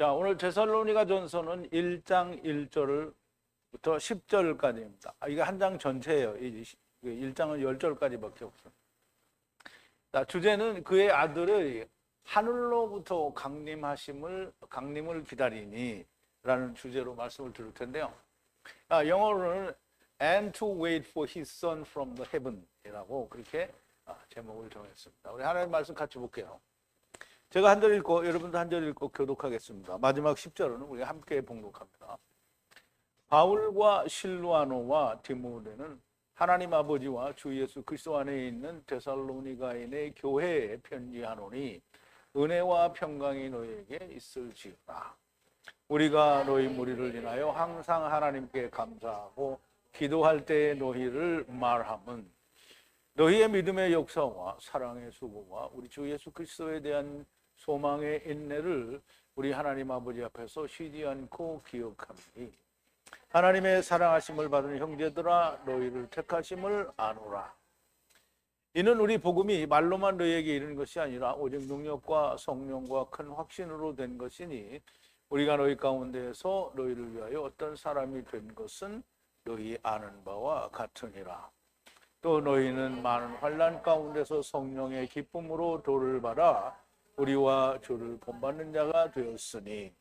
자, 오늘 데살로니가 전서는 1장 1절부터 10절까지입니다. 이게 한 장 전체예요. 1장은 10절까지밖에 없어요. 자, 주제는 그의 아들의 하늘로부터 강림을 기다리니 라는 주제로 말씀을 드릴 텐데요. 영어로는 And to wait for his son from the heaven 이라고 그렇게 제목을 정했습니다. 우리 하나님 말씀 같이 볼게요. 제가 한 절 읽고 여러분도 한 절 읽고 교독하겠습니다. 마지막 10절은 우리 함께 봉독합니다. 바울과 실루아노와 디모데는 하나님 아버지와 주 예수 그리스도 안에 있는 데살로니가인의 교회에 편지하노니 은혜와 평강이 너희에게 있을지어다. 우리가 너희 무리를 인하여 항상 하나님께 감사하고 기도할 때에 너희를 말함은 너희의 믿음의 역사와 사랑의 수고와 우리 주 예수 그리스도에 대한 소망의 인내를 우리 하나님 아버지 앞에서 쉬지 않고 기억함이 하나님의 사랑하심을 받은 형제들아 너희를 택하심을 아노라. 이는 우리 복음이 말로만 너희에게 이르는 것이 아니라 오직 능력과 성령과 큰 확신으로 된 것이니 우리가 너희 가운데에서 너희를 위하여 어떤 사람이 된 것은 너희 아는 바와 같으니라. 또 너희는 많은 환난 가운데서 성령의 기쁨으로 도를 받아 우리와 주를 본받는 자가 되었으니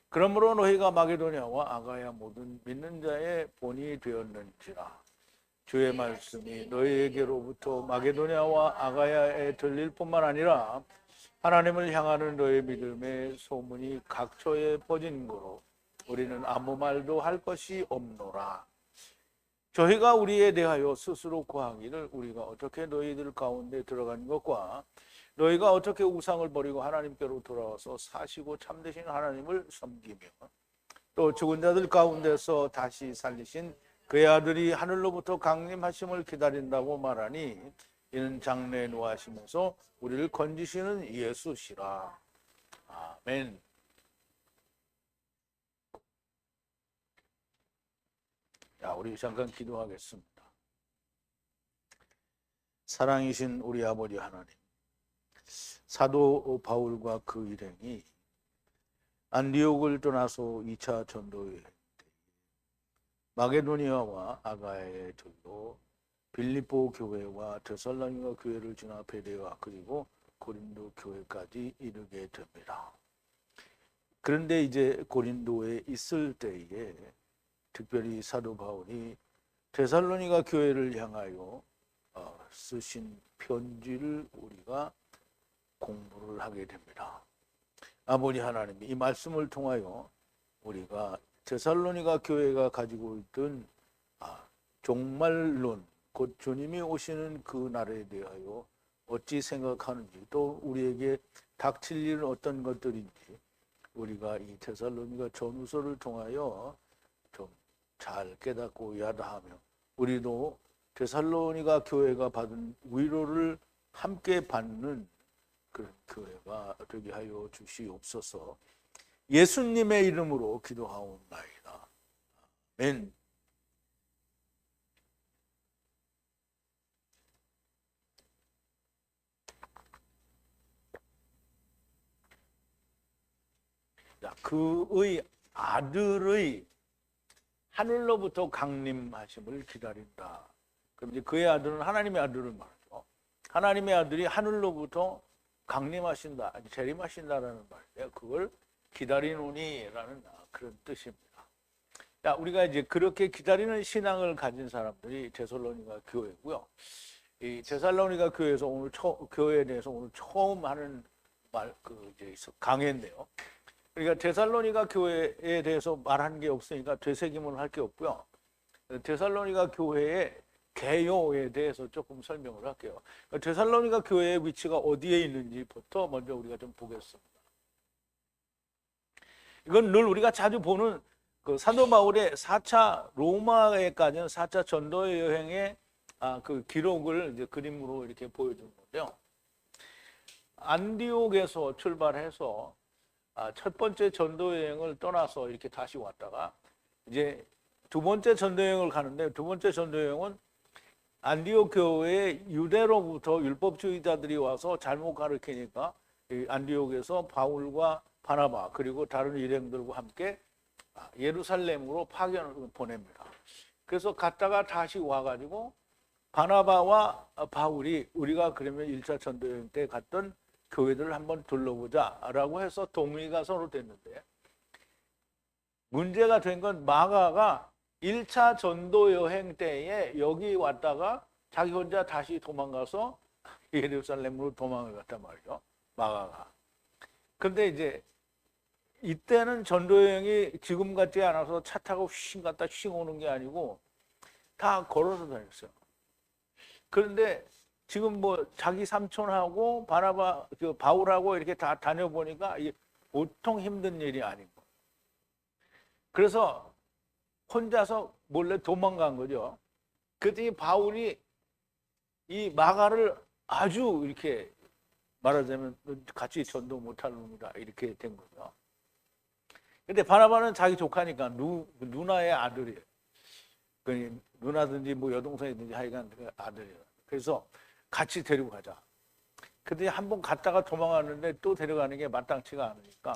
그러므로 너희가 마게도냐와 아가야 모든 믿는 자의 본이 되었는지라. 주의 말씀이 너희에게로부터 마게도냐와 아가야에 들릴 뿐만 아니라 하나님을 향하는 너희 믿음의 소문이 각처에 퍼진 거로 우리는 아무 말도 할 것이 없노라. 저희가 우리에 대하여 스스로 고하기를 우리가 어떻게 너희들 가운데 들어간 것과 너희가 어떻게 우상을 버리고 하나님께로 돌아와서 사시고 참되신 하나님을 섬기며 또 죽은 자들 가운데서 다시 살리신 그의 아들이 하늘로부터 강림하심을 기다린다고 말하니 이는 장래에 노하시면서 우리를 건지시는 예수시라. 아멘. 자, 우리 잠깐 기도하겠습니다. 사랑이신 우리 아버지 하나님, 사도 바울과 그 일행이 안디옥을 떠나서 2차 전도여행 때 마게도니아와 아가야에 들러 빌립보 교회와 데살로니가 교회를 지나 베레아 그리고 고린도 교회까지 이르게 됩니다. 그런데 이제 고린도에 있을 때에 특별히 사도 바울이 데살로니가 교회를 향하여 쓰신 편지를 우리가 공부를 하게 됩니다. 아버지 하나님, 이 말씀을 통하여 우리가 데살로니가 교회가 가지고 있던 종말론, 곧 주님이 오시는 그 날에 대하여 어찌 생각하는지, 또 우리에게 닥칠 일은 어떤 것들인지 우리가 이 데살로니가 전후서를 통하여 좀 잘 깨닫고 야다하며 우리도 데살로니가 교회가 받은 위로를 함께 받는 그런 교회가 되게 하여 주시옵소서. 예수님의 이름으로 기도하옵나이다. 아멘. 자, 그의 아들의 하늘로부터 강림하심을 기다린다. 그럼 이제 그의 아들은 하나님의 아들을 말하죠. 하나님의 아들이 하늘로부터 강림하신다, 재림하신다라는 말이에요. 그걸 기다리노니라는 그런 뜻입니다. 자, 우리가 이제 그렇게 기다리는 신앙을 가진 사람들이 데살로니가 교회고요. 이 데살로니가 교회에서 오늘 교회에 대해서 오늘 처음 하는 이제 강해인데요. 그러니까 데살로니가 교회에 대해서 말하는 게 없으니까 되새김을 할 게 없고요. 데살로니가 교회의 개요에 대해서 조금 설명을 할게요. 데살로니가 교회의 위치가 어디에 있는지부터 먼저 우리가 좀 보겠습니다. 이건 늘 우리가 자주 보는 그 사도 바울의 4차 로마에까지는 4차 전도 여행의 그 기록을 이제 그림으로 이렇게 보여주는 건데요. 안디옥에서 출발해서 첫 번째 전도 여행을 떠나서 이렇게 다시 왔다가 이제 두 번째 전도 여행을 가는데 두 번째 전도 여행은 안디옥 교회에 유대로부터 율법주의자들이 와서 잘못 가르치니까 안디옥에서 바울과 바나바 그리고 다른 일행들과 함께 예루살렘으로 파견을 보냅니다. 그래서 갔다가 다시 와가지고 바나바와 바울이 우리가 그러면 1차 전도여행 때 갔던 교회들을 한번 둘러보자라고 해서 동의가 서로 됐는데, 문제가 된 건 마가가 1차 전도여행 때에 여기 왔다가 자기 혼자 다시 도망가서 예루살렘으로 도망을 갔단 말이죠, 마가가. 근데 이제 이때는 전도여행이 지금 같지 않아서 차 타고 휙 갔다 휙 오는 게 아니고 다 걸어서 다녔어요. 그런데 지금 뭐 자기 삼촌하고 바나바, 바울하고 이렇게 다 다녀보니까 이게 보통 힘든 일이 아니고, 그래서 혼자서 몰래 도망간 거죠. 그랬더니 바울이 이 마가를 아주 이렇게 말하자면 같이 전도 못할 놈이다 이렇게 된 거죠. 근데 바나바는 자기 조카니까 누나의 아들이에요. 그 누나든지 뭐 여동생이든지 하여간 그 아들이에요. 그래서 같이 데리고 가자. 근데 한번 갔다가 도망가는데 또 데려가는 게 마땅치가 않으니까,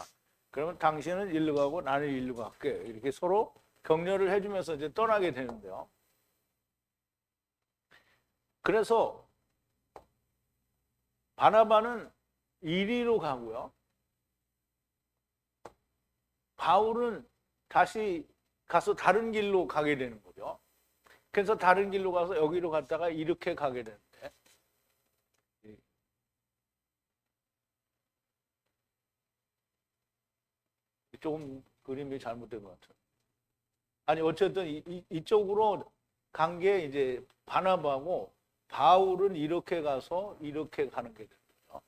그러면 당신은 일로 가고 나는 일로 갈게, 이렇게 서로 격려를 해주면서 이제 떠나게 되는데요. 그래서 바나바는 이리로 가고요, 바울은 다시 가서 다른 길로 가게 되는 거죠. 그래서 다른 길로 가서 여기로 갔다가 이렇게 가게 되는데, 조금 그림이 잘못된 것 같아요. 아니 어쨌든 이쪽으로 간 게 이제 바나바고, 바울은 이렇게 가서 이렇게 가는 게 됐어요.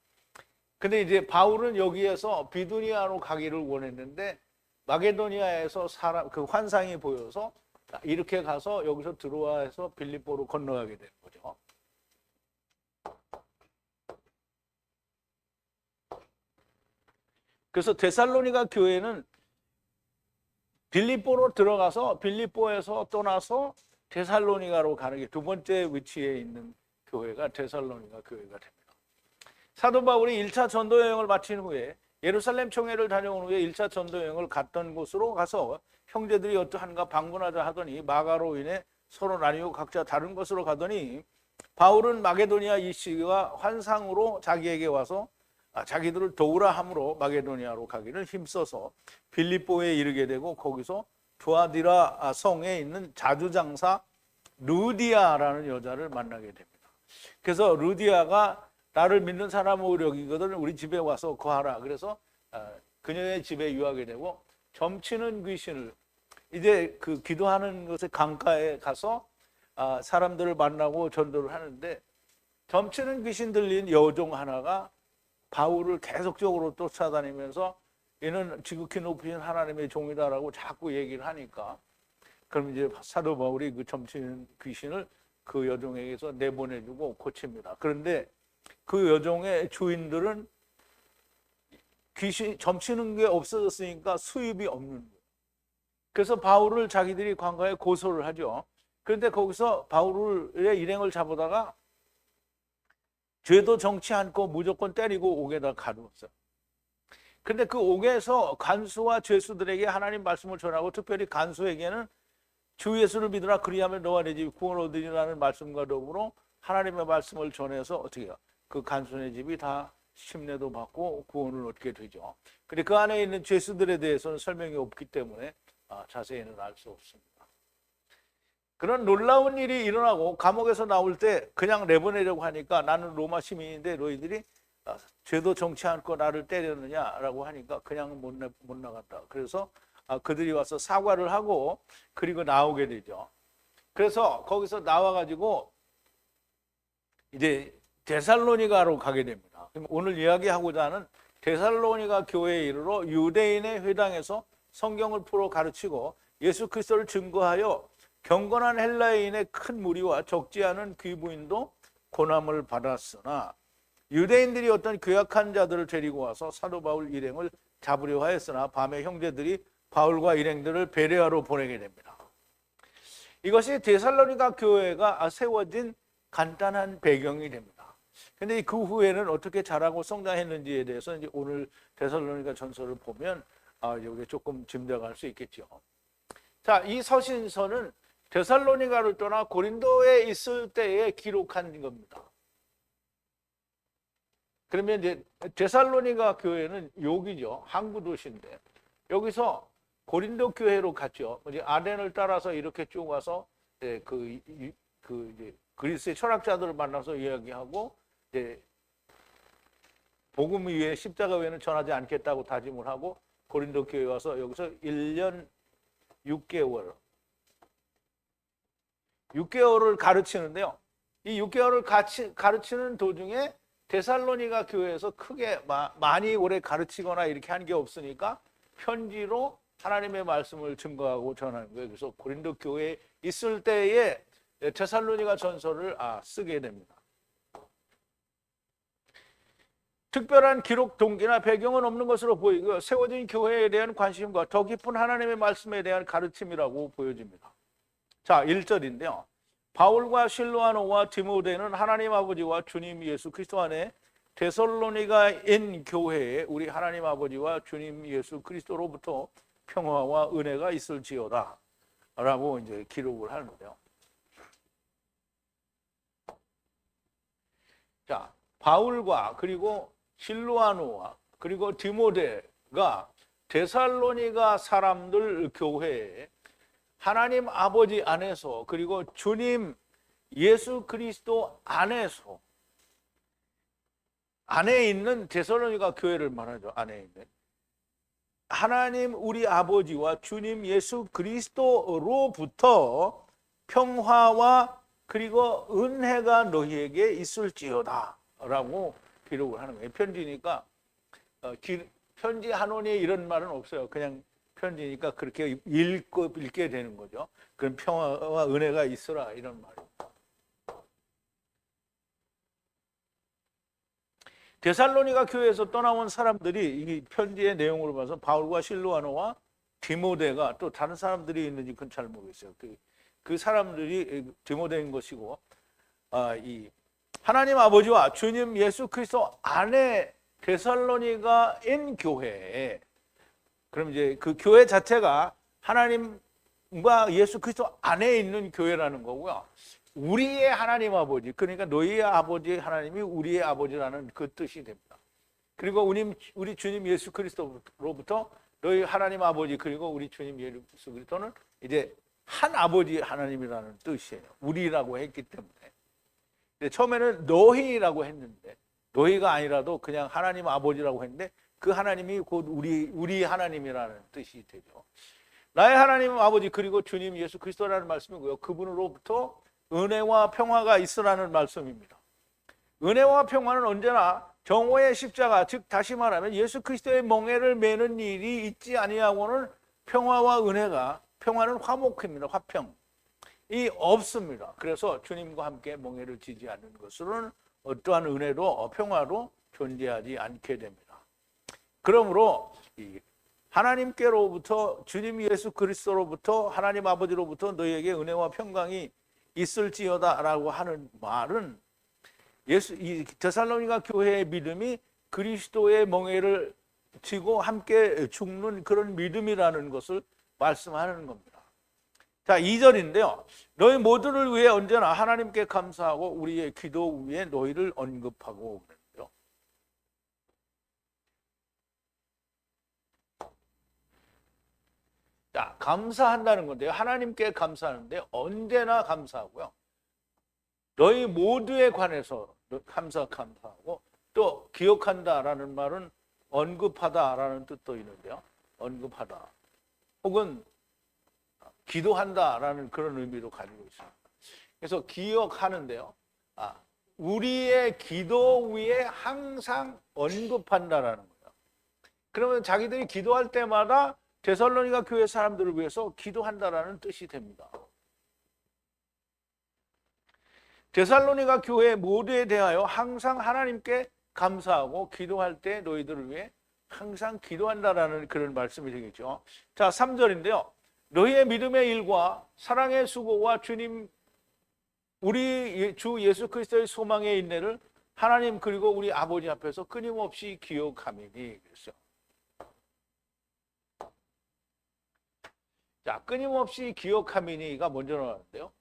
근데 이제 바울은 여기에서 비두니아로 가기를 원했는데 마게도니아에서 그 환상이 보여서 이렇게 가서 여기서 들어와서 빌립보로 건너가게 되는 거죠. 그래서 데살로니가 교회는 빌립보로 들어가서 빌립보에서 떠나서 데살로니가로 가는 게 두 번째 위치에 있는 교회가 데살로니가 교회가 됩니다. 사도 바울이 1차 전도 여행을 마친 후에 예루살렘 총회를 다녀온 후에 1차 전도 여행을 갔던 곳으로 가서 형제들이 어떠한가 방문하자 하더니 마가로 인해 서로 나뉘고 각자 다른 곳으로 가더니, 바울은 마게도니아 이씨가 환상으로 자기에게 와서 자기들을 도우라 함으로 마게도니아로 가기를 힘써서 빌립보에 이르게 되고, 거기서 두아디라 성에 있는 자주장사 루디아라는 여자를 만나게 됩니다. 그래서 루디아가 나를 믿는 사람으로 여기거든 우리 집에 와서 거하라. 그래서 그녀의 집에 유하게 되고, 점치는 귀신을 이제 그 기도하는 것의 강가에 가서 사람들을 만나고 전도를 하는데, 점치는 귀신 들린 여종 하나가 바울을 계속적으로 쫓아다니면서 얘는 지극히 높으신 하나님의 종이다라고 자꾸 얘기를 하니까, 그럼 이제 사도 바울이 그 점치는 귀신을 그 여종에게서 내보내주고 고칩니다. 그런데 그 여종의 주인들은 귀신 점치는 게 없어졌으니까 수입이 없는 거예요. 그래서 바울을 자기들이 관가에 고소를 하죠. 그런데 거기서 바울의 일행을 잡아다가 죄도 정치 않고 무조건 때리고 옥에다 가두었어요. 그런데 그 옥에서 간수와 죄수들에게 하나님 말씀을 전하고, 특별히 간수에게는 주 예수를 믿으라 그리하면 너와 내 집이 구원을 얻으리라는 말씀과 더불어 하나님의 말씀을 전해서 어떻게 해요? 그 간수의 집이 다 심례도 받고 구원을 얻게 되죠. 그런데 그 안에 있는 죄수들에 대해서는 설명이 없기 때문에 자세히는 알 수 없습니다. 그런 놀라운 일이 일어나고 감옥에서 나올 때 그냥 내보내려고 하니까, 나는 로마 시민인데 너희들이 죄도 정치 않고 나를 때렸느냐라고 하니까 그냥 못 나갔다. 그래서 그들이 와서 사과를 하고 그리고 나오게 되죠. 그래서 거기서 나와가지고 이제 데살로니가로 가게 됩니다. 오늘 이야기하고자 하는 데살로니가 교회에 이르러 유대인의 회당에서 성경을 풀어 가르치고 예수 그리스도를 증거하여 경건한 헬라인의 큰 무리와 적지 않은 귀부인도 고난을 받았으나, 유대인들이 어떤 괴악한 자들을 데리고 와서 사도 바울 일행을 잡으려 하였으나 밤에 형제들이 바울과 일행들을 베레아로 보내게 됩니다. 이것이 데살로니가 교회가 세워진 간단한 배경이 됩니다. 근데 그 후에는 어떻게 자라고 성장했는지에 대해서 이제 오늘 데살로니가 전서를 보면 여기 조금 짐작할 수 있겠죠. 자, 이 서신서는 데살로니가를 떠나 고린도에 있을 때에 기록한 겁니다. 그러면 이제 데살로니가 교회는 여기죠. 항구 도시인데 여기서 고린도 교회로 갔죠. 이제 아덴을 따라서 이렇게 쭉 와서 이제 이제 그리스의 철학자들을 만나서 이야기하고 이제 복음 위에 십자가 외에는 전하지 않겠다고 다짐을 하고 고린도 교회에 와서 여기서 1년 6개월을 가르치는데요. 이 6개월을 가르치는 도중에 데살로니가 교회에서 크게 많이 오래 가르치거나 이렇게 한 게 없으니까 편지로 하나님의 말씀을 증거하고 전하는 거예요. 그래서 고린도 교회에 있을 때에 데살로니가 전서를 쓰게 됩니다. 특별한 기록 동기나 배경은 없는 것으로 보이고요. 세워진 교회에 대한 관심과 더 깊은 하나님의 말씀에 대한 가르침이라고 보여집니다. 자, 1절인데요. 바울과 실로아노와 디모데는 하나님 아버지와 주님 예수 그리스도 안에 데살로니가인 교회에 우리 하나님 아버지와 주님 예수 그리스도로부터 평화와 은혜가 있을지어다 라고 이제 기록을 하는데요. 자, 바울과 그리고 실로아노와 그리고 디모데가 데살로니가 사람들 교회에 하나님 아버지 안에서 그리고 주님 예수 그리스도 안에서 안에 있는 데살로니가 교회를 말하죠. 안에 있는 하나님 우리 아버지와 주님 예수 그리스도로부터 평화와 그리고 은혜가 너희에게 있을지어다 라고 기록을 하는 거예요. 편지니까 편지 한원에 이런 말은 없어요. 그냥 편지니까 그렇게 읽게 되는 거죠. 그런 평화와 은혜가 있으라 이런 말입니다. 데살로니가 교회에서 떠나온 사람들이 이 편지의 내용으로 봐서 바울과 실로아노와 디모데가 또 다른 사람들이 있는지 그건 잘 모르겠어요. 그 사람들이 디모데인 것이고 이 하나님 아버지와 주님 예수 그리스도 안에 데살로니가인 교회에 그럼 이제 그 교회 자체가 하나님과 예수 그리스도 안에 있는 교회라는 거고요. 우리의 하나님 아버지, 그러니까 너희의 아버지 하나님이 우리의 아버지라는 그 뜻이 됩니다. 그리고 우리 주님 예수 그리스도로부터 너희 하나님 아버지 그리고 우리 주님 예수 그리스도는 이제 한 아버지 하나님이라는 뜻이에요. 우리라고 했기 때문에. 근데 처음에는 너희라고 했는데 너희가 아니라도 그냥 하나님 아버지라고 했는데 그 하나님이 곧 우리 하나님이라는 뜻이 되죠. 나의 하나님 아버지 그리고 주님 예수 그리스도라는 말씀이고요. 그분으로부터 은혜와 평화가 있으라는 말씀입니다. 은혜와 평화는 언제나 정오의 십자가, 즉 다시 말하면 예수 그리스도의 멍에를 매는 일이 있지 아니하고는 평화와 은혜가, 평화는 화목입니다. 화평이 없습니다. 그래서 주님과 함께 멍에를 지지 않는 것은 어떠한 은혜도 평화도 존재하지 않게 됩니다. 그러므로 하나님께로부터 주님 예수 그리스도로부터 하나님 아버지로부터 너희에게 은혜와 평강이 있을지어다라고 하는 말은 이 데살로니가 교회의 믿음이 그리스도의 멍에를 지고 함께 죽는 그런 믿음이라는 것을 말씀하는 겁니다. 자, 2절인데요. 너희 모두를 위해 언제나 하나님께 감사하고 우리의 기도 위에 너희를 언급하고 그랬죠. 자, 감사한다는 건데요. 하나님께 감사하는데 언제나 감사하고요. 너희 모두에 관해서 감사하고 또 기억한다라는 말은 언급하다라는 뜻도 있는데요. 언급하다 혹은 기도한다라는 그런 의미도 가지고 있습니다. 그래서 기억하는데요. 우리의 기도 위에 항상 언급한다라는 거예요. 그러면 자기들이 기도할 때마다 데살로니가 교회 사람들을 위해서 기도한다라는 뜻이 됩니다. 데살로니가 교회 모두에 대하여 항상 하나님께 감사하고 기도할 때 너희들을 위해 항상 기도한다라는 그런 말씀이 되겠죠. 자, 3절인데요. 너희의 믿음의 일과 사랑의 수고와 주님 우리 주 예수 그리스도의 소망의 인내를 하나님 그리고 우리 아버지 앞에서 끊임없이 기억함이니 그랬어요. 자, 끊임없이 기억함이니가 먼저 나왔는데요.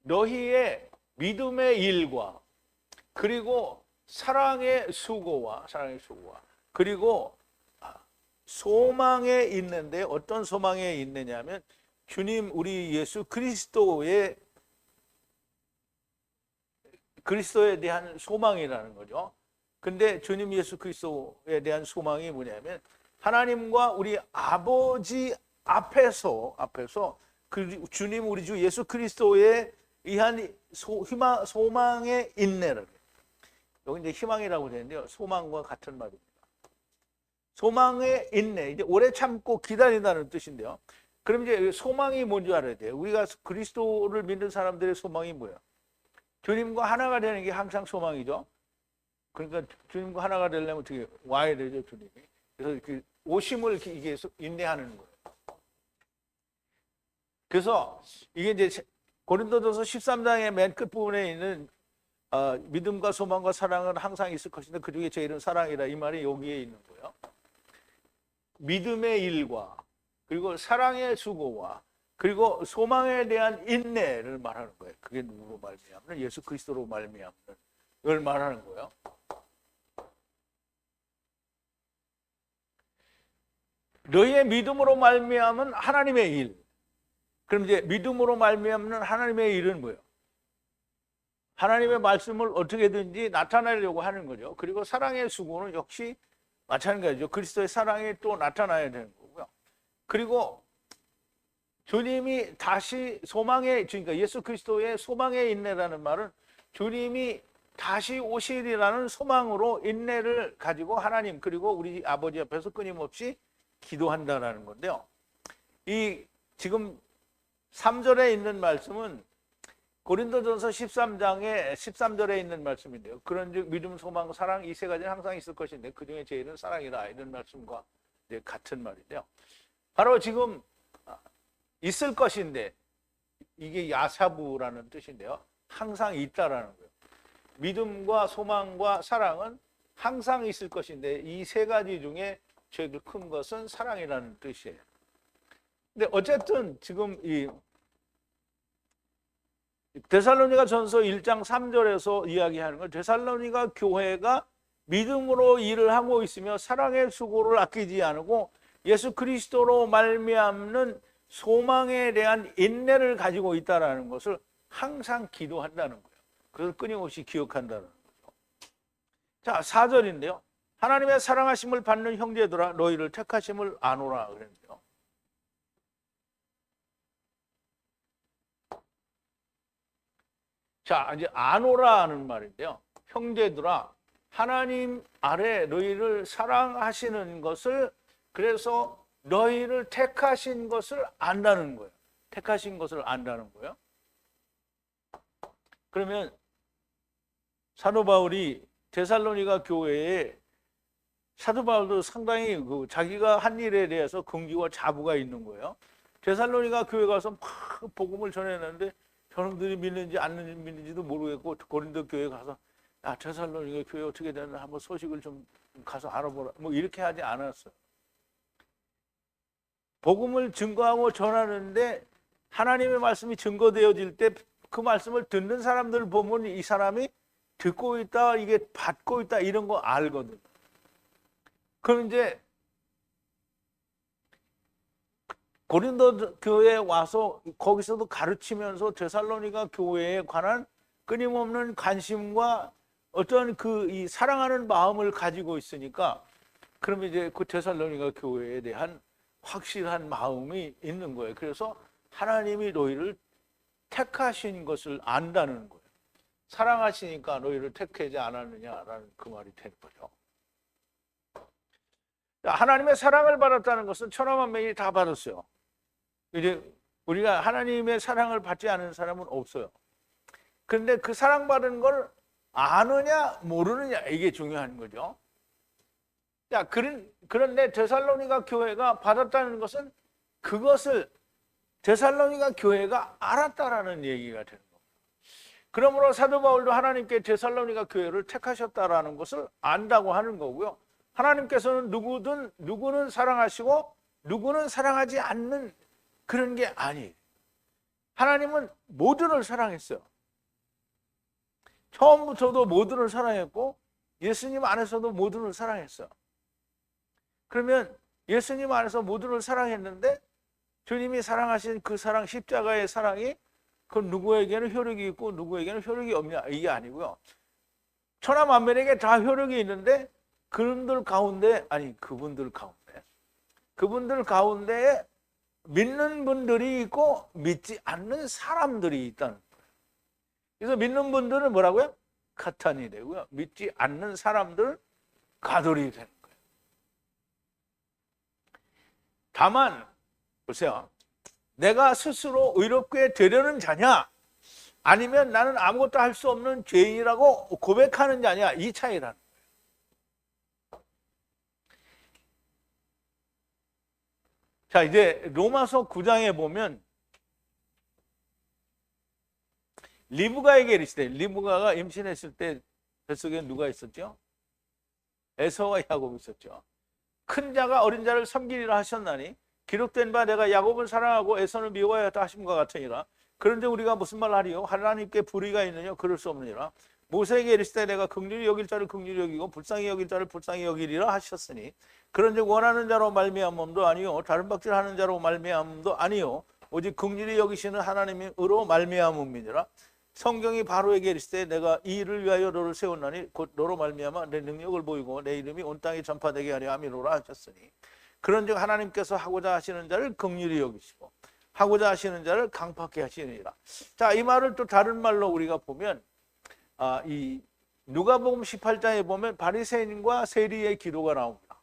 너희의 믿음의 일과 그리고 사랑의 수고와 그리고 소망에 있는데 어떤 소망에 있느냐면 주님 우리 예수 그리스도에 대한 소망이라는 거죠. 근데 주님 예수 그리스도에 대한 소망이 뭐냐면 하나님과 우리 아버지 앞에서 그 주님 우리 주 예수 그리스도에 의한 소망의 인내를, 여기 이제 희망이라고 되는데요. 소망과 같은 말입니다. 소망의 인내, 이제 오래 참고 기다린다는 뜻인데요. 그럼 이제 소망이 뭔지 알아야 돼요. 우리가 그리스도를 믿는 사람들의 소망이 뭐예요? 주님과 하나가 되는 게 항상 소망이죠. 그러니까 주님과 하나가 되려면 어떻게 와야 되죠, 주님이. 그래서 그 오심을 이게 인내하는 거예요. 그래서 이게 이제 고린도전서 13장의 맨 끝부분에 있는 믿음과 소망과 사랑은 항상 있을 것인데 그 중에 제일은 사랑이라, 이 말이 여기에 있는 거예요. 믿음의 일과 그리고 사랑의 수고와 그리고 소망에 대한 인내를 말하는 거예요. 그게 누구로 말미암는? 예수 그리스도로 말미암는 걸 말하는 거예요. 너희의 믿음으로 말미암은 하나님의 일. 그럼 이제 믿음으로 말미암는 하나님의 일은 뭐예요? 하나님의 말씀을 어떻게든지 나타내려고 하는 거죠. 그리고 사랑의 수고는 역시 마찬가지죠. 그리스도의 사랑이 또 나타나야 되는 거고요. 그리고 주님이 다시 그러니까 예수 그리스도의 소망의 인내라는 말은 주님이 다시 오시리라는 소망으로 인내를 가지고 하나님 그리고 우리 아버지 앞에서 끊임없이 기도한다라는 건데요. 이 지금 3절에 있는 말씀은 고린도전서 13장의 13절에 있는 말씀인데요. 그런즉 믿음, 소망, 사랑 이 세 가지는 항상 있을 것인데 그 중에 제일은 사랑이라, 이런 말씀과 이제 같은 말인데요. 바로 지금 있을 것인데 이게 야사부라는 뜻인데요. 항상 있다라는 거예요. 믿음과 소망과 사랑은 항상 있을 것인데 이 세 가지 중에 제일 큰 것은 사랑이라는 뜻이에요. 근데 어쨌든 지금 이 데살로니가 전서 1장 3절에서 이야기하는 건 데살로니가 교회가 믿음으로 일을 하고 있으며 사랑의 수고를 아끼지 않고 예수 그리스도로 말미암는 소망에 대한 인내를 가지고 있다는 것을 항상 기도한다는 거예요. 그걸 끊임없이 기억한다는 거죠. 자, 4절인데요. 하나님의 사랑하심을 받는 형제들아 너희를 택하심을 아노라 그랬는데요. 자, 이제 아노라는 말인데요. 형제들아, 하나님 아래 너희를 사랑하시는 것을, 그래서 너희를 택하신 것을 안다는 거예요. 택하신 것을 안다는 거예요. 그러면 사도 바울이 데살로니가 교회에, 사도 바울도 상당히 자기가 한 일에 대해서 긍지와 자부가 있는 거예요. 데살로니가 교회 가서 막 복음을 전했는데 저놈들이 믿는지 안 믿는지도 모르겠고, 고린도 교회 가서 야, 데살로니가 교회 어떻게 되나 한번 소식을 좀 가서 알아보라, 뭐 이렇게 하지 않았어요. 복음을 증거하고 전하는데 하나님의 말씀이 증거되어질 때 그 말씀을 듣는 사람들 보면 이 사람이 듣고 있다, 이게 받고 있다, 이런 거 알거든. 그럼 이제 고린도 교회에 와서 거기서도 가르치면서 데살로니가 교회에 관한 끊임없는 관심과 어떤 이 사랑하는 마음을 가지고 있으니까, 그러면 이제 그 데살로니가 교회에 대한 확실한 마음이 있는 거예요. 그래서 하나님이 너희를 택하신 것을 안다는 거예요. 사랑하시니까 너희를 택하지 않았느냐라는 그 말이 되는 거죠. 하나님의 사랑을 받았다는 것은 천하만민이 다 받았어요. 이제 우리가 하나님의 사랑을 받지 않은 사람은 없어요. 그런데 그 사랑받은 걸 아느냐 모르느냐, 이게 중요한 거죠. 자, 그런데 데살로니가 교회가 받았다는 것은 그것을 데살로니가 교회가 알았다라는 얘기가 되는 겁니다. 그러므로 사도 바울도 하나님께 데살로니가 교회를 택하셨다라는 것을 안다고 하는 거고요. 하나님께서는 누구는 사랑하시고 누구는 사랑하지 않는 그런 게 아니에요. 하나님은 모두를 사랑했어요. 처음부터도 모두를 사랑했고 예수님 안에서도 모두를 사랑했어요. 그러면 예수님 안에서 모두를 사랑했는데 주님이 사랑하신 그 사랑, 십자가의 사랑이 그 누구에게는 효력이 있고 누구에게는 효력이 없냐, 이게 아니고요. 천하 만민에게 다 효력이 있는데 그분들 가운데에 믿는 분들이 있고 믿지 않는 사람들이 있다는 거예요. 그래서 믿는 분들은 뭐라고요? 카탄이 되고요. 믿지 않는 사람들 가돌이 되는 거예요. 다만 보세요. 내가 스스로 의롭게 되려는 자냐, 아니면 나는 아무것도 할 수 없는 죄인이라고 고백하는 자냐, 이 차이라는 거예요. 자, 이제 로마서 9장에 보면 리브가에게 이르시되, 리브가가 임신했을 때 뱃속에 누가 있었죠? 에서와 야곱이 있었죠. 큰 자가 어린 자를 섬기리라 하셨나니 기록된 바 내가 야곱을 사랑하고 에서는 미워하였다 하심과 같으니라. 그런데 우리가 무슨 말 하리요? 하나님께 불의가 있느냐? 그럴 수 없느니라. 모세에게 이르시되 내가 긍휼히 여길 자를 긍휼히 여기고 불쌍히 여길 자를 불쌍히 여기리라 하셨으니 그런즉 원하는 자로 말미암음도 아니요 다른 박질하는 자로 말미암음도 아니요 오직 긍휼히 여기시는 하나님으로 말미암음이니라. 성경이 바로에게 이르시되 내가 이 일을 위하여 너를 세웠나니 곧 너로 말미암아 내 능력을 보이고 내 이름이 온 땅에 전파되게 하려 함이로라 하셨으니 그런즉 하나님께서 하고자 하시는 자를 긍휼히 여기시고 하고자 하시는 자를 강팍케 하시느니라. 자, 이 말을 또 다른 말로 우리가 보면 이 누가복음 18장에 보면 바리새인과 세리의 기도가 나옵니다.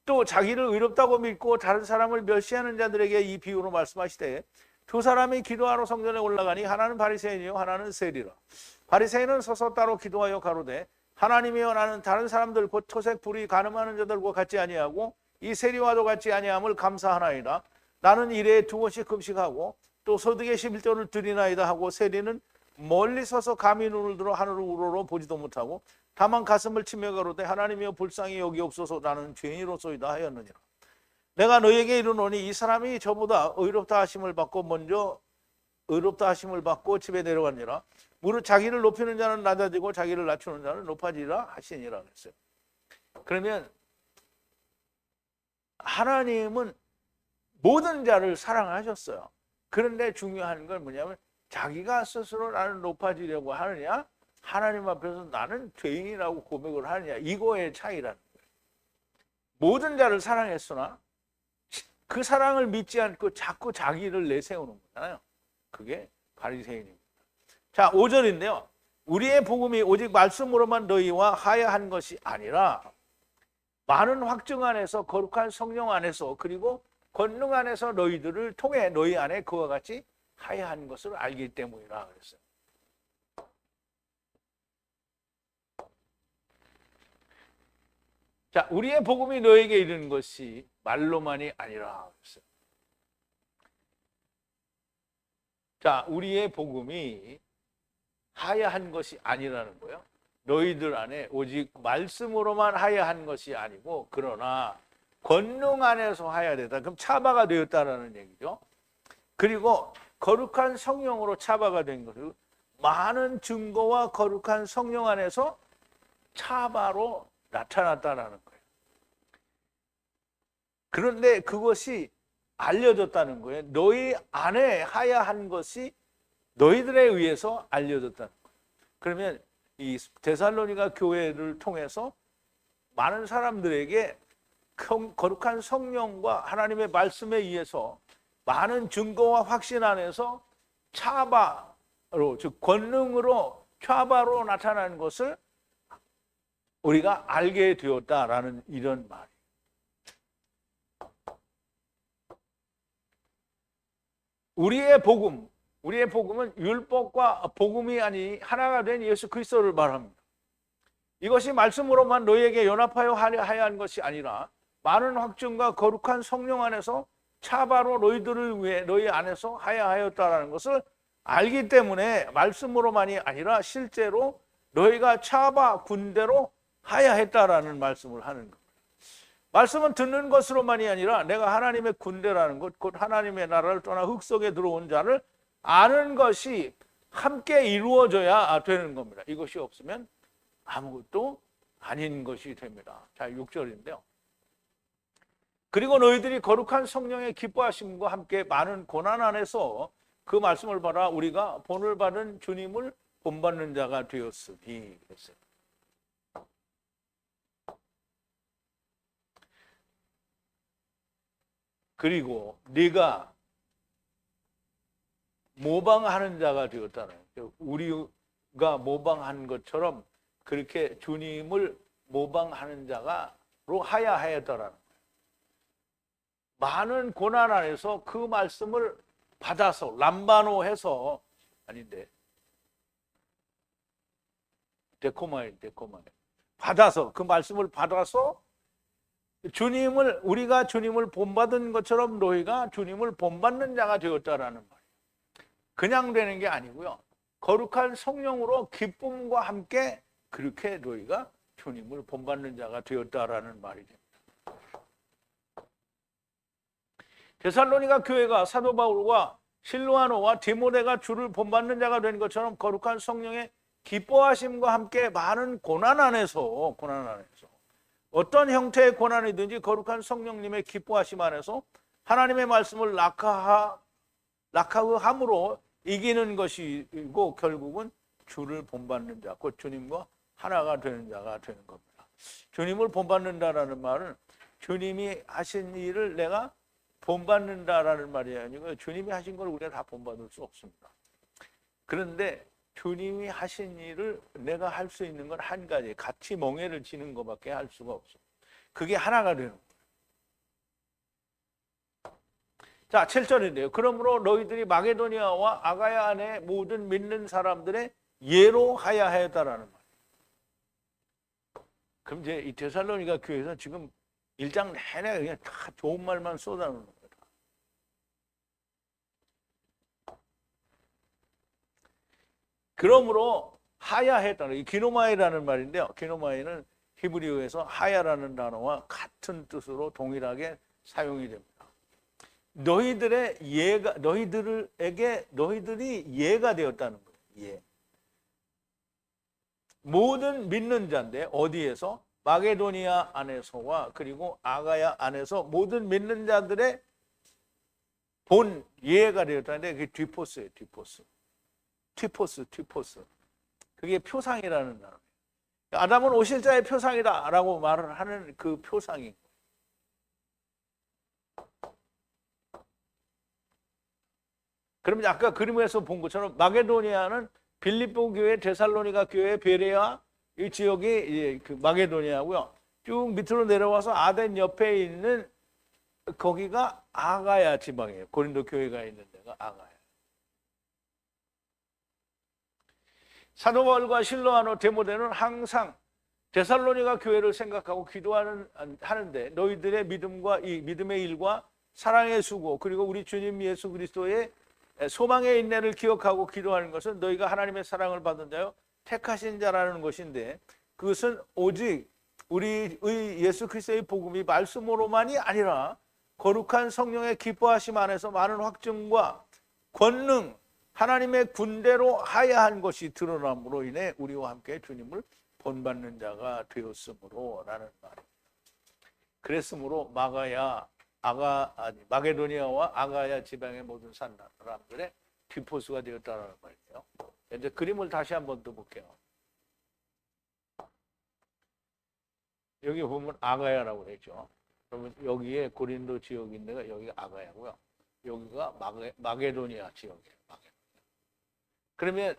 또 자기를 의롭다고 믿고 다른 사람을 멸시하는 자들에게 이 비유로 말씀하시되 두 사람이 기도하러 성전에 올라가니 하나는 바리새인이요 하나는 세리라. 바리새인은 서서 따로 기도하여 가로되 하나님이여 나는 다른 사람들 곧 토색 불의 간음하는 자들과 같지 아니하고 이 세리와도 같지 아니함을 감사하나이다. 나는 일에 2번씩 금식하고 또 소득의 11조를 드리나이다 하고 세리는 멀리 서서 감히 눈을 들어 하늘을 우러러 보지도 못하고 다만 가슴을 치며 가로되 하나님이여 불쌍히 여기옵소서 나는 죄인이로소이다 하였느니라. 내가 너에게 이르노니 이 사람이 저보다 의롭다 하심을 받고 먼저 의롭다 하심을 받고 집에 내려가니라. 무릇 자기를 높이는 자는 낮아지고 자기를 낮추는 자는 높아지리라 하시니라 그랬어요. 그러면 하나님은 모든 자를 사랑하셨어요. 그런데 중요한 건 뭐냐면 자기가 스스로 나는 높아지려고 하느냐 하나님 앞에서 나는 죄인이라고 고백을 하느냐, 이거의 차이라는 거예요. 모든 자를 사랑했으나 그 사랑을 믿지 않고 자꾸 자기를 내세우는 거잖아요. 그게 바리새인입니다. 자, 5절인데요. 우리의 복음이 오직 말씀으로만 너희와 하야한 것이 아니라 많은 확증 안에서 거룩한 성령 안에서 그리고 권능 안에서 너희들을 통해 너희 안에 그와 같이 하야한 것을 알기 때문이라 그랬어요. 자, 우리의 복음이 너에게 이르는 것이 말로만이 아니라 그랬어요. 자, 우리의 복음이 하야한 것이 아니라는 거예요. 너희들 안에 오직 말씀으로만 하야한 것이 아니고 그러나 권능 안에서 하야되다. 그럼 차바가 되었다라는 얘기죠. 그리고 거룩한 성령으로 차바가 된 것을 많은 증거와 거룩한 성령 안에서 차바로 나타났다라는 거예요. 그런데 그것이 알려졌다는 거예요. 너희 안에 하야한 것이 너희들에 의해서 알려졌다는 거예요. 그러면 이 데살로니가 교회를 통해서 많은 사람들에게 거룩한 성령과 하나님의 말씀에 의해서 많은 증거와 확신 안에서 차바로, 즉 권능으로 차바로 나타나는 것을 우리가 알게 되었다라는 이런 말이에요. 우리의 복음은 율법과 복음이 아니 하나가 된 예수 그리스도를 말합니다. 이것이 말씀으로만 너희에게 연합하여 하야 한 것이 아니라 많은 확증과 거룩한 성령 안에서 차바로 너희들을 위해 너희 안에서 하야하였다라는 것을 알기 때문에 말씀으로만이 아니라 실제로 너희가 차바 군대로 하야 했다라는 말씀을 하는 겁니다. 말씀은 듣는 것으로만이 아니라 내가 하나님의 군대라는 것, 곧 하나님의 나라를 떠나 흙 속에 들어온 자를 아는 것이 함께 이루어져야 되는 겁니다. 이것이 없으면 아무것도 아닌 것이 됩니다. 자, 6절인데요. 그리고 너희들이 거룩한 성령의 기뻐하심과 함께 많은 고난 안에서 그 말씀을 받아 우리가 본을 받은 주님을 본받는 자가 되었으니 그랬어요. 그리고 네가 모방하는 자가 되었다는 거예요. 우리가 모방한 것처럼 그렇게 주님을 모방하는 자가로 하야 하였다라는 거예요. 많은 고난 안에서 그 말씀을 받아서 람바노해서 아닌데 데코마이 받아서 그 말씀을 받아서 우리가 주님을 본받은 것처럼 너희가 주님을 본받는 자가 되었다라는 말이에요. 그냥 되는 게 아니고요. 거룩한 성령으로 기쁨과 함께 그렇게 너희가 주님을 본받는 자가 되었다라는 말이 됩니다. 데살로니가 교회가 사도 바울과 실로아노와 디모데가 주를 본받는 자가 된 것처럼 거룩한 성령의 기뻐하심과 함께 많은 고난 안에서 어떤 형태의 고난이든지 거룩한 성령님의 기뻐하심 안에서 하나님의 말씀을 낙하함으로 이기는 것이고 결국은 주를 본받는 자, 곧 주님과 하나가 되는 자가 되는 겁니다. 주님을 본받는다라는 말은 주님이 하신 일을 내가 본받는다라는 말이 아니고 주님이 하신 걸 우리가 다 본받을 수 없습니다. 그런데 주님이 하신 일을 내가 할 수 있는 건 한 가지, 같이 멍에를 지는 것밖에 할 수가 없어요. 그게 하나가 되는 거예요. 자, 7절인데요. 그러므로 너희들이 마게도니아와 아가야 안에 모든 믿는 사람들의 예로 하야 하였다라는 말이에요. 그럼 이제 이 데살로니가 교회에서 지금 1장 내내 그냥 다 좋은 말만 쏟아놓는 거예요. 그러므로 하야했다는 이 기노마이라는 말인데요. 기노마이는 히브리어에서 하야라는 단어와 같은 뜻으로 동일하게 사용이 됩니다. 너희들이 예가 되었다는 거예요. 예. 모든 믿는 자인데 어디에서? 마게도니아 안에서와 그리고 아가야 안에서 모든 믿는 자들의 본 예가 되었다는데 그게 뒤포스예요. 티포스. 그게 표상이라는 단어예요. 아담은 오실자의 표상이다라고 말을 하는 그 표상인 거예요. 그러면 아까 그림에서 본 것처럼 마게도니아는 빌립보 교회, 데살로니가 교회, 베레아 이 지역이 그 마게도니아고요. 쭉 밑으로 내려와서 아덴 옆에 있는 거기가 아가야 지방이에요. 고린도 교회가 있는 데가 아가야. 사도 바울과 실로아노 디모데는 항상 데살로니가 교회를 생각하고 하는데 너희들의 믿음과 이 믿음의 일과 사랑의 수고 그리고 우리 주님 예수 그리스도의 소망의 인내를 기억하고 기도하는 것은 너희가 하나님의 사랑을 받은 자요 택하신 자라는 것인데 그것은 오직 우리의 예수 그리스도의 복음이 말씀으로만이 아니라 거룩한 성령의 기뻐하심 안에서 많은 확증과 권능 하나님의 군대로 하야한 것이 드러남으로 인해 우리와 함께 주님을 본받는 자가 되었으므로 라는 말입니다. 그랬으므로 마게도니아와 아가야 지방의 모든 사람들의 뒤포스가 되었다는 말이에요. 이제 그림을 다시 한번 더 볼게요. 여기 보면 아가야라고 되죠. 그러면 여기에 고린도 지역이 있는데가 여기가 아가야고요. 여기가 마게도니아 지역이에요. 그러면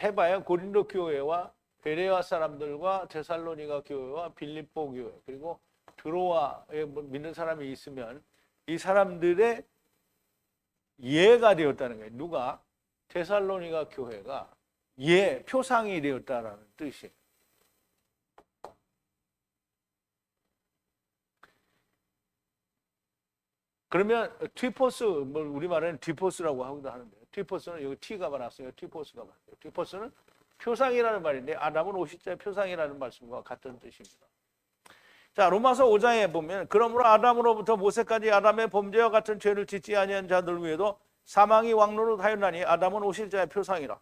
해봐요. 고린도 교회와 베레아 사람들과 데살로니가 교회와 빌립보 교회 그리고 드로아에 믿는 사람이 있으면 이 사람들의 예가 되었다는 거예요. 누가? 데살로니가 교회가 표상이 되었다라는 뜻이에요. 그러면 뒤포스, 우리말에는 뒤포스라고 하기도 하는데 티포스는 여기 T가 많았어요. 티포스가 많아요. 티포스는 표상이라는 말인데 아담은 오실자의 표상이라는 말씀과 같은 뜻입니다. 자, 로마서 5장에 보면 그러므로 아담으로부터 모세까지 아담의 범죄와 같은 죄를 짓지 아니한 자들 위에도 사망이 왕노릇하였나니 아담은 오실자의 표상이라.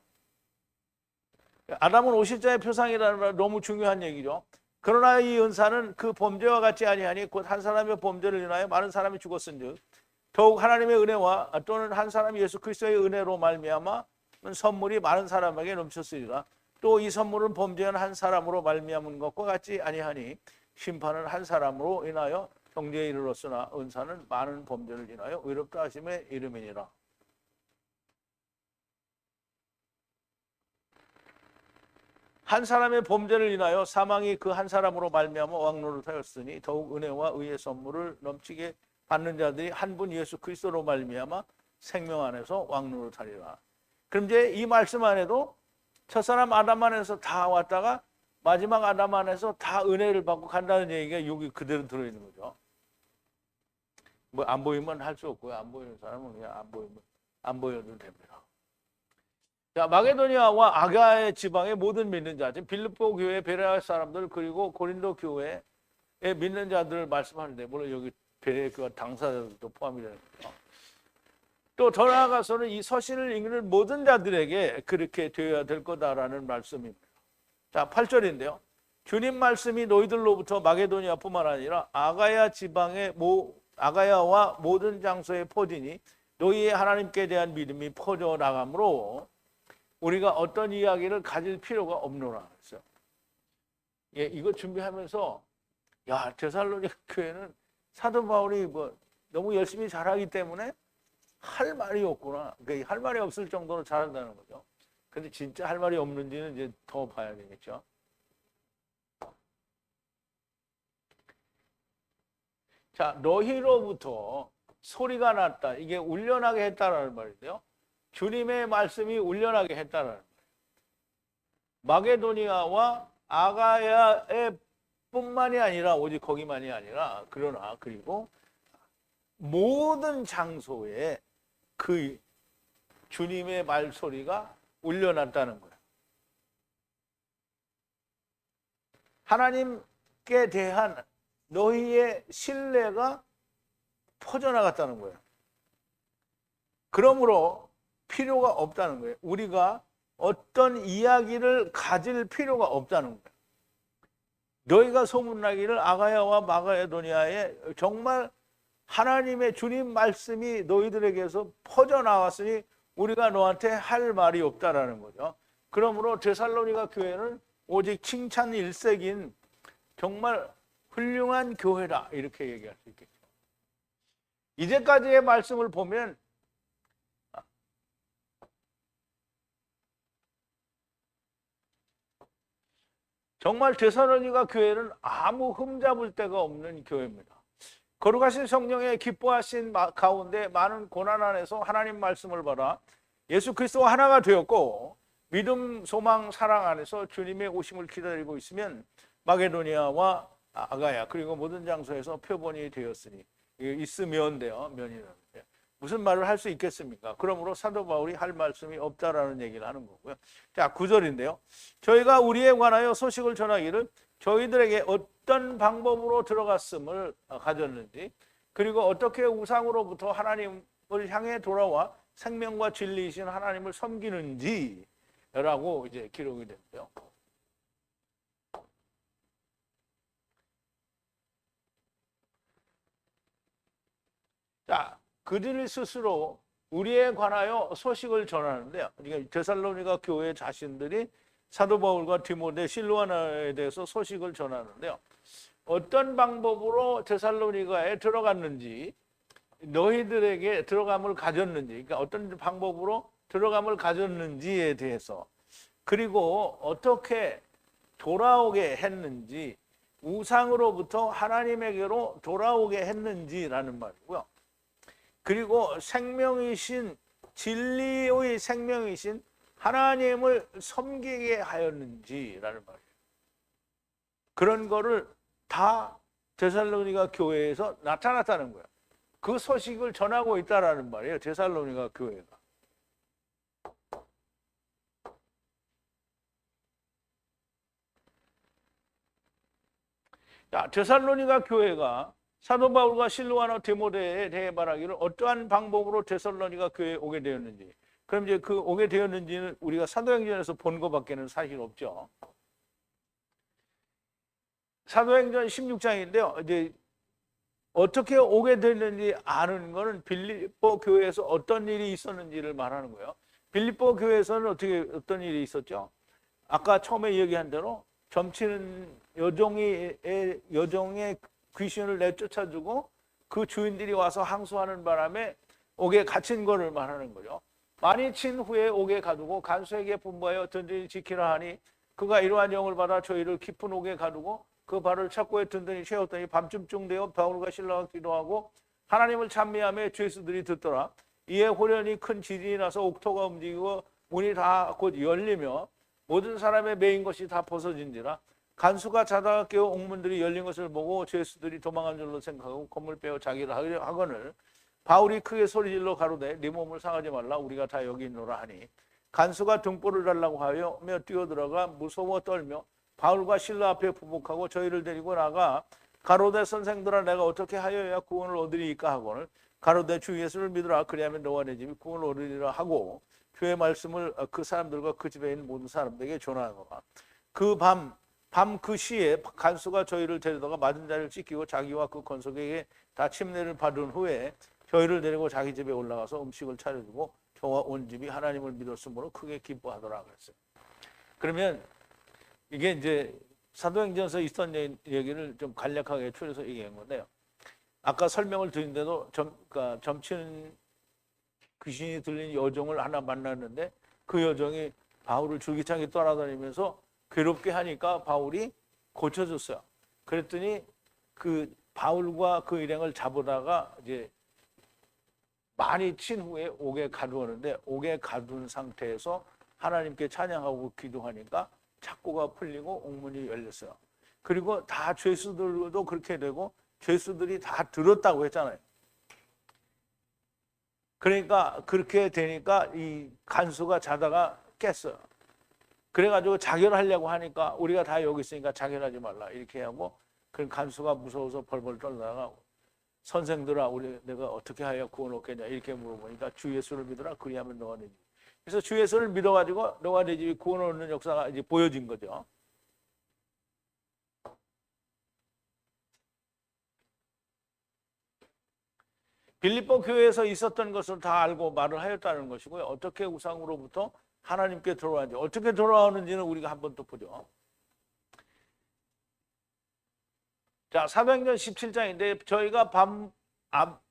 아담은 오실자의 표상이라는 말 너무 중요한 얘기죠. 그러나 이 은사는 그 범죄와 같지 아니하니 곧 한 사람의 범죄를 인하여 많은 사람이 죽었은즉 더욱 하나님의 은혜와 또는 한 사람 예수 그리스도의 은혜로 말미암아 선물이 많은 사람에게 넘쳤으리라. 또 이 선물은 범죄한 한 사람으로 말미암은 것과 같지 아니하니 심판은 한 사람으로 인하여 형제에 이르렀으나 은사는 많은 범죄를 인하여 의롭다 하심의 이름이니라. 한 사람의 범죄를 인하여 사망이 그 한 사람으로 말미암아 왕노릇하였으니 더욱 은혜와 의의 선물을 넘치게 받는 자들이 한 분 예수 그리스도로 말미암아 생명 안에서 왕노릇하리라. 그럼 이제 이 말씀 안에도 첫사람 아담 안에서 다 왔다가 마지막 아담 안에서 다 은혜를 받고 간다는 얘기가 여기 그대로 들어있는 거죠. 뭐 안 보이면 할 수 없고요. 안 보이는 사람은 그냥 안 보여도 됩니다. 자, 마게도니아와 아가야 지방의 모든 믿는 자, 지금 빌립보 교회, 베레아 사람들 그리고 고린도 교회의 믿는 자들을 말씀하는데 물론 여기 베레아 교회 당사자들도 포함이 되는 거죠. 또 더 나아가서는 이 서신을 읽는 모든 자들에게 그렇게 되어야 될 거다라는 말씀입니다. 자, 8절인데요. 주님 말씀이 너희들로부터 마게도니아뿐만 아니라 아가야 지방의 아가야와 모든 장소에 퍼지니 너희의 하나님께 대한 믿음이 퍼져나가므로 우리가 어떤 이야기를 가질 필요가 없노라 했어요. 예, 이거 준비하면서 야, 데살로니가 교회는 사도 바울이 뭐 너무 열심히 잘하기 때문에 할 말이 없구나. 그러니까 할 말이 없을 정도로 잘한다는 거죠. 근데 진짜 할 말이 없는지는 이제 더 봐야 되겠죠. 자, 너희로부터 소리가 났다. 이게 울려나게 했다라는 말인데요. 주님의 말씀이 울려나게 했다라는 말이에요. 마게도니아와 아가야의 뿐만이 아니라 오직 거기만이 아니라 그러나 그리고 모든 장소에 그 주님의 말소리가 울려났다는 거예요. 하나님께 대한 너희의 신뢰가 퍼져나갔다는 거예요. 그러므로 필요가 없다는 거예요. 우리가 어떤 이야기를 가질 필요가 없다는 거예요. 너희가 소문나기를 아가야와 마게도니아에 정말 하나님의 주님 말씀이 너희들에게서 퍼져나왔으니 우리가 너한테 할 말이 없다라는 거죠. 그러므로 데살로니가 교회는 오직 칭찬 일색인 정말 훌륭한 교회다 이렇게 얘기할 수 있겠죠. 이제까지의 말씀을 보면 정말 데살로니가 교회는 아무 흠잡을 데가 없는 교회입니다. 거룩하신 성령의 기뻐하신 가운데 많은 고난 안에서 하나님 말씀을 받아 예수 그리스도와 하나가 되었고 믿음, 소망, 사랑 안에서 주님의 오심을 기다리고 있으면 마게도니아와 아가야 그리고 모든 장소에서 표본이 되었으니 있으면인데요. 면이라는데 무슨 말을 할 수 있겠습니까? 그러므로 사도 바울이 할 말씀이 없다라는 얘기를 하는 거고요. 자, 9절인데요. 저희가 우리에 관하여 소식을 전하기를 저희들에게 어떤 방법으로 들어갔음을 가졌는지 그리고 어떻게 우상으로부터 하나님을 향해 돌아와 생명과 진리이신 하나님을 섬기는지라고 이제 기록이 됐고요. 자, 그들 스스로 우리에 관하여 소식을 전하는데요. 그러니까 데살로니가 교회 자신들이 사도 바울과 디모데, 실로아나에 대해서 소식을 전하는데요. 어떤 방법으로 데살로니가에 들어갔는지, 너희들에게 들어감을 가졌는지, 그러니까 어떤 방법으로 들어감을 가졌는지에 대해서, 그리고 어떻게 돌아오게 했는지, 우상으로부터 하나님에게로 돌아오게 했는지라는 말이고요. 그리고 생명이신 진리의 생명이신 하나님을 섬기게 하였는지라는 말이에요. 그런 거를 다 데살로니가 교회에서 나타났다는 거예요. 그 소식을 전하고 있다라는 말이에요. 데살로니가 교회가. 자, 데살로니가 교회가 사도 바울과 실로아나 디모데에 대해 말하기를 어떠한 방법으로 데살로니가 교회에 오게 되었는지, 그럼 이제 그 오게 되었는지는 우리가 사도행전에서 본 것밖에는 사실 없죠. 사도행전 16장인데요. 이제 어떻게 오게 됐는지 아는 거는 빌립보 교회에서 어떤 일이 있었는지를 말하는 거예요. 빌립보 교회에서는 어떤 일이 있었죠? 아까 처음에 얘기한 대로 점치는 여종의 귀신을 내쫓아주고 그 주인들이 와서 항소하는 바람에 옥에 갇힌 거를 말하는 거죠. 많이 친 후에 옥에 가두고 간수에게 분부하여 든든히 지키라 하니 그가 이러한 영을 받아 저희를 깊은 옥에 가두고 그 발을 착고에 든든히 채웠더니 밤쯤쯤 되어 바울과 실라가 기도하고 하나님을 찬미하며 죄수들이 듣더라. 이에 호련히 큰 지진이 나서 옥토가 움직이고 문이 다 곧 열리며 모든 사람의 메인 것이 다 벗어진지라. 간수가 자다가 깨어 옥문들이 열린 것을 보고 죄수들이 도망한 줄로 생각하고 건물 빼어 자기를 하거늘 바울이 크게 소리질러 가로되 네 몸을 상하지 말라 우리가 다 여기 있노라 하니 간수가 등불을 달라고 하며 뛰어들어가 무서워 떨며 바울과 실라 앞에 부복하고 저희를 데리고 나가 가로되 선생들아 내가 어떻게 하여야 구원을 얻으리이까 하거늘 가로되 주 예수를 믿으라 그리하면 너와 내 집이 구원을 얻으리라 하고 주의 말씀을 그 사람들과 그 집에 있는 모든 사람들에게 전하노라. 그 밤 그 시에 간수가 저희를 데려다가 맞은 자를 찢기고 자기와 그 권속에게 다 침례를 받은 후에 저희를 데리고 자기 집에 올라가서 음식을 차려주고 저와 온 집이 하나님을 믿었으므로 크게 기뻐하더라 그랬어요. 그러면 이게 이제 사도행전에서 있었던 얘기를 좀 간략하게 추려서 얘기한 건데요. 아까 설명을 드린데도 그러니까 점치는 귀신이 들린 여종을 하나 만났는데 그 여종이 바울을 줄기차게 따라다니면서 괴롭게 하니까 바울이 고쳐줬어요. 그랬더니 그 바울과 그 일행을 잡으다가 이제 많이 친 후에 옥에 가두었는데 옥에 가둔 상태에서 하나님께 찬양하고 기도하니까 착고가 풀리고 옥문이 열렸어요. 그리고 다 죄수들도 그렇게 되고 죄수들이 다 들었다고 했잖아요. 그러니까 그렇게 되니까 이 간수가 자다가 깼어요. 그래가지고 자결하려고 하니까 우리가 다 여기 있으니까 자결하지 말라 이렇게 하고 그 간수가 무서워서 벌벌 떨다가 선생들아 내가 어떻게 하여 구원 얻겠냐 이렇게 물어보니까 주 예수를 믿어라 그리하면 너와 내 집. 그래서 주 예수를 믿어가지고 너와 내 집이 구원 얻는 역사가 이제 보여진 거죠. 빌립보 교회에서 있었던 것을 다 알고 말을 하였다는 것이고요. 어떻게 우상으로부터 하나님께 돌아왔는지 어떻게 돌아오는지는 우리가 한번 또 보죠. 자, 사도행전 17장인데 저희가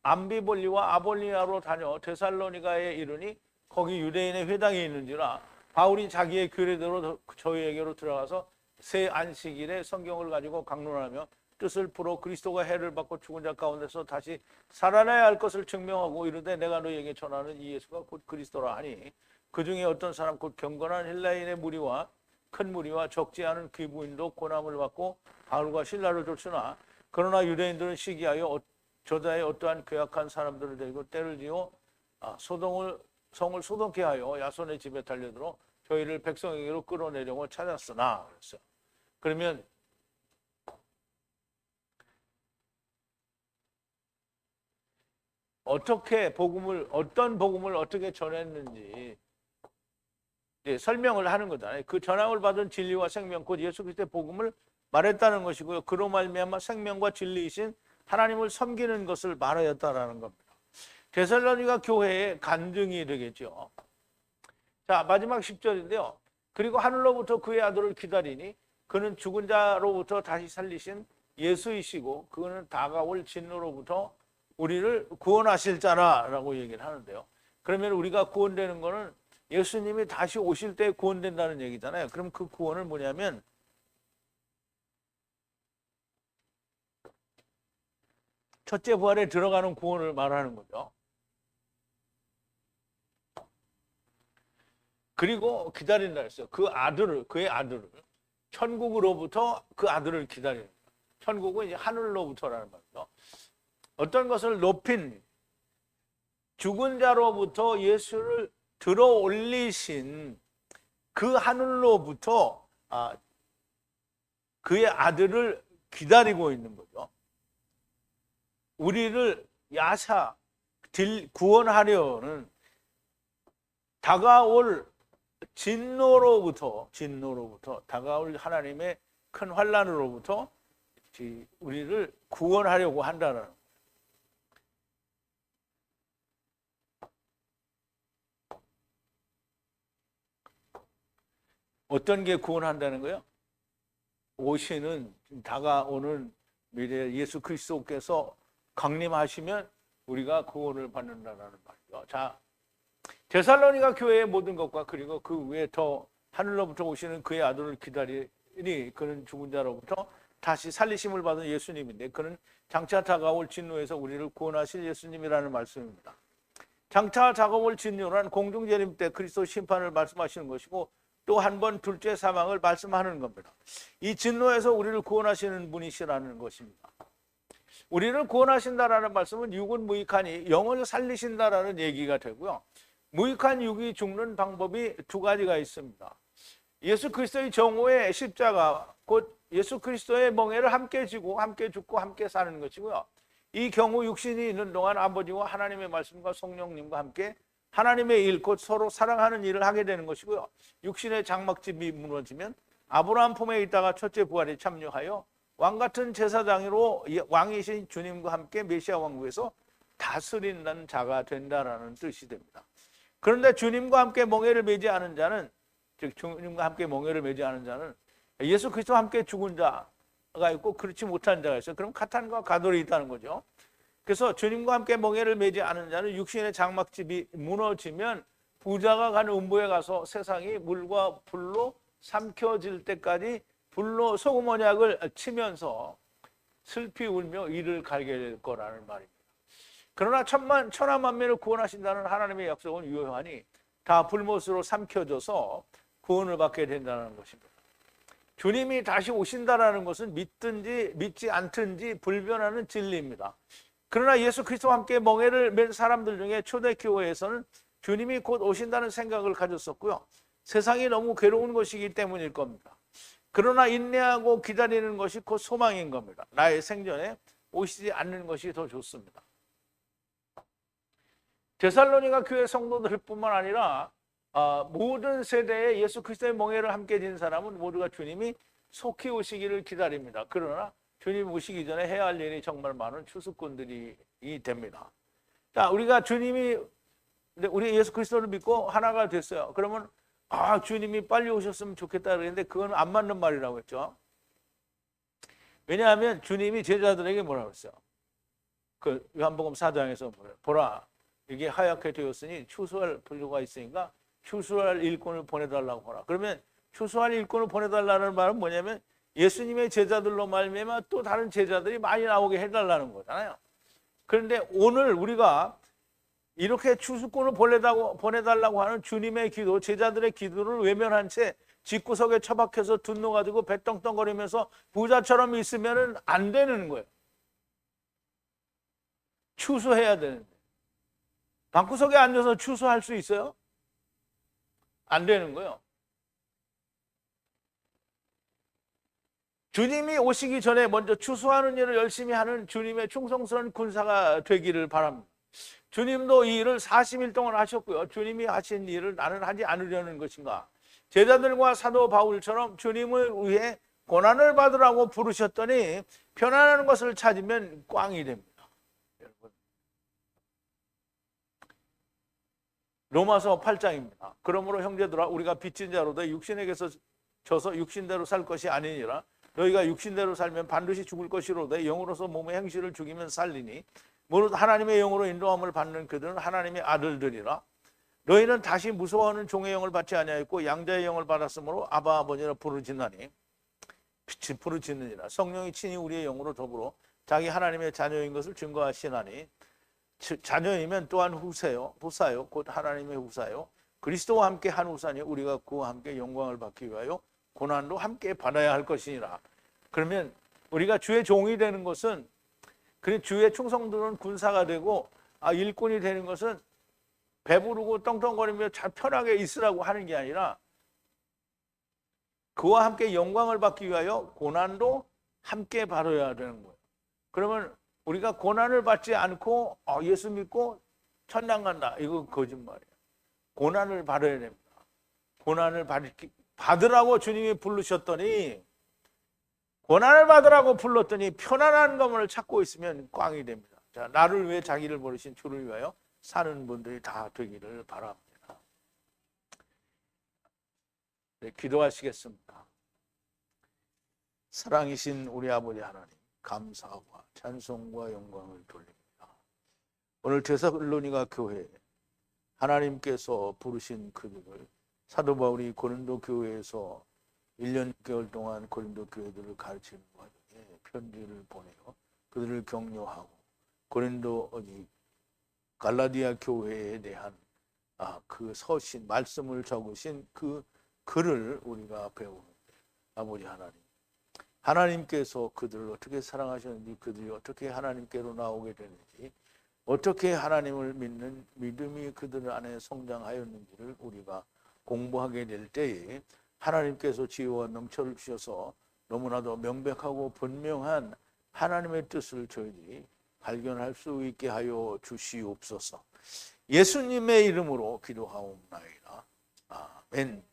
암비볼리와 아볼리아로 다녀 데살로니가에 이르니 거기 유대인의 회당이 있는지라 바울이 자기의 규례대로 저희에게로 들어가서 새 안식일에 성경을 가지고 강론하며 뜻을 풀어 그리스도가 해를 받고 죽은 자 가운데서 다시 살아나야 할 것을 증명하고 이르되 내가 너희에게 전하는 이 예수가 곧 그리스도라 하니 그 중에 어떤 사람 곧 경건한 헬라인의 무리와 큰 무리와 적지 않은 귀부인도 고난을 받고 바울과 실라를 쫓으나 그러나 유대인들은 시기하여 저자의 어떠한 괴악한 사람들을 데리고 때를 지어 성을 소동케 하여 야손의 집에 달려들어 저희를 백성에게로 끌어내려고 찾았으나 그랬어요. 그러면 어떤 복음을 어떻게 전했는지 설명을 하는 거잖아요. 그 전함을 받은 진리와 생명 곧 예수 그리스도의 복음을 말했다는 것이고요. 그로 말미암아 생명과 진리이신 하나님을 섬기는 것을 말하였다라는 겁니다. 데살로니가 교회의 간증이 되겠죠. 자, 마지막 10절인데요. 그리고 하늘로부터 그의 아들을 기다리니 그는 죽은 자로부터 다시 살리신 예수이시고 그는 다가올 진노로부터 우리를 구원하실 자라라고 얘기를 하는데요. 그러면 우리가 구원되는 거는 예수님이 다시 오실 때 구원된다는 얘기잖아요. 그럼 그 구원은 뭐냐면 첫째 부활에 들어가는 구원을 말하는 거죠. 그리고 기다린다 했어요. 그의 아들을 천국으로부터 그 아들을 기다리는 거예요. 천국은 이제 하늘로부터라는 말이죠. 어떤 것을 높인 죽은 자로부터 예수를 들어 올리신 그 하늘로부터 그의 아들을 기다리고 있는 거죠. 우리를 구원하려는 다가올 진노로부터 다가올 하나님의 큰 환난으로부터 우리를 구원하려고 한다는 거예요. 어떤 게 구원한다는 거예요? 오시는 다가오는 미래 예수 그리스도께서 강림하시면 우리가 구원을 받는다는 말이죠. 자, 데살로니가 교회의 모든 것과 그리고 그 위에 더 하늘로부터 오시는 그의 아들을 기다리니 그는 죽은 자로부터 다시 살리심을 받은 예수님인데 그는 장차 다가올 진노에서 우리를 구원하실 예수님이라는 말씀입니다. 장차 다가올 진노란 공중재림 때 그리스도 심판을 말씀하시는 것이고 또 한 번 둘째 사망을 말씀하는 겁니다. 이 진노에서 우리를 구원하시는 분이시라는 것입니다. 우리를 구원하신다라는 말씀은 육은 무익하니 영을 살리신다라는 얘기가 되고요. 무익한 육이 죽는 방법이 두 가지가 있습니다. 예수 그리스도의 정오의 십자가, 곧 예수 그리스도의 멍에를 함께 지고 함께 죽고 함께 사는 것이고요. 이 경우 육신이 있는 동안 아버지와 하나님의 말씀과 성령님과 함께 하나님의 일, 곧 서로 사랑하는 일을 하게 되는 것이고요. 육신의 장막집이 무너지면 아브라함 품에 있다가 첫째 부활에 참여하여 왕같은 제사장으로 왕이신 주님과 함께 메시아 왕국에서 다스린다는 자가 된다라는 뜻이 됩니다. 그런데 주님과 함께 멍에를 매지 않은 자는, 즉 주님과 함께 멍에를 매지 않은 자는 예수 그리스도와 함께 죽은 자가 있고 그렇지 못한 자가 있어요. 그럼 가탄과 가돌이 있다는 거죠. 그래서 주님과 함께 멍에를 매지 않은 자는 육신의 장막집이 무너지면 부자가 가는 음부에 가서 세상이 물과 불로 삼켜질 때까지 불로 소금 언약을 치면서 슬피 울며 이를 갈게 될 거라는 말입니다. 그러나 천하 만민을 구원하신다는 하나님의 약속은 유효하니 다 불못으로 삼켜져서 구원을 받게 된다는 것입니다. 주님이 다시 오신다라는 것은 믿든지 믿지 않든지 불변하는 진리입니다. 그러나 예수 그리스도와 함께 멍에를 맨 사람들 중에 초대교회에서는 주님이 곧 오신다는 생각을 가졌었고요. 세상이 너무 괴로운 것이기 때문일 겁니다. 그러나 인내하고 기다리는 것이 곧 소망인 겁니다. 나의 생전에 오시지 않는 것이 더 좋습니다. 데살로니가 교회 성도들뿐만 아니라 모든 세대에 예수 그리스도의 멍에를 함께 진 사람은 모두가 주님이 속히 오시기를 기다립니다. 그러나 주님 오시기 전에 해야 할 일이 정말 많은 추수꾼들이 됩니다. 자, 우리가 우리 예수 그리스도를 믿고 하나가 됐어요. 그러면 주님이 빨리 오셨으면 좋겠다 그랬는데 그건 안 맞는 말이라고 했죠. 왜냐하면 주님이 제자들에게 뭐라고 했어요? 그 요한복음 4장에서 보라, 이게 하얗게 되었으니 추수할 필요가 있으니까 추수할 일꾼을 보내달라고 하라. 그러면 추수할 일꾼을 보내달라는 말은 뭐냐면 예수님의 제자들로 말미암아 또 다른 제자들이 많이 나오게 해달라는 거잖아요. 그런데 오늘 우리가 이렇게 추수꾼을 보내달라고 하는 주님의 기도, 제자들의 기도를 외면한 채 집구석에 처박혀서 분노 가지고 배떵떵거리면서 부자처럼 있으면 안 되는 거예요. 추수해야 되는데. 방구석에 앉아서 추수할 수 있어요? 안 되는 거예요. 주님이 오시기 전에 먼저 추수하는 일을 열심히 하는 주님의 충성스러운 군사가 되기를 바랍니다. 주님도 이 일을 40일 동안 하셨고요. 주님이 하신 일을 나는 하지 않으려는 것인가? 제자들과 사도 바울처럼 주님을 위해 고난을 받으라고 부르셨더니 편안한 것을 찾으면 꽝이 됩니다. 여러분, 로마서 8장입니다. 그러므로 형제들아 우리가 빚진 자로도 육신에게서 져서 육신대로 살 것이 아니니라. 너희가 육신대로 살면 반드시 죽을 것이로되 영으로서 몸의 행실을 죽이면 살리니 무릇 하나님의 영으로 인도함을 받는 그들은 하나님의 아들들이라. 너희는 다시 무서워하는 종의 영을 받지 아니하였고 양자의 영을 받았으므로 아바 아버지라 부르짖나니 부르짖느니라. 성령이 친히 우리의 영으로 더불어 자기 하나님의 자녀인 것을 증거하시나니 자녀이면 또한 후사요 곧 하나님의 후사요 그리스도와 함께 한 후사니 우리가 그와 함께 영광을 받기 위하여 고난도 함께 받아야 할 것이니라. 그러면 우리가 주의 종이 되는 것은, 그리고 주의 충성들은 군사가 되고 일꾼이 되는 것은 배부르고 떵떵거리며 잘 편하게 있으라고 하는 게 아니라 그와 함께 영광을 받기 위하여 고난도 함께 바라야 되는 거예요. 그러면 우리가 고난을 받지 않고 예수 믿고 천당 간다. 이거 거짓말이에요. 고난을 받아야 됩니다. 고난을 받으라고 주님이 부르셨더니, 고난을 받으라고 불렀더니 편안한 것을 찾고 있으면 꽝이 됩니다. 자, 나를 위해 자기를 버리신 주를 위하여 사는 분들이 다 되기를 바랍니다. 네, 기도하시겠습니다. 사랑이신 우리 아버지 하나님, 감사와 찬송과 영광을 돌립니다. 오늘 데살로니가 교회에 하나님께서 부르신 그들을, 사도 바울이 고린도 교회에서 1년 6개월 동안 고린도 교회들을 가르치는 과정에 편지를 보내어 그들을 격려하고, 고린도 갈라디아 교회에 대한 그 서신, 말씀을 적으신 그 글을 우리가 배우는데, 아버지 하나님, 하나님께서 그들을 어떻게 사랑하셨는지, 그들이 어떻게 하나님께로 나오게 되는지, 어떻게 하나님을 믿는 믿음이 그들 안에 성장하였는지를 우리가 공부하게 될 때에 하나님께서 지혜와 명철을 주셔서 너무나도 명백하고 분명한 하나님의 뜻을 저희들이 발견할 수 있게 하여 주시옵소서. 예수님의 이름으로 기도하옵나이다. 아멘.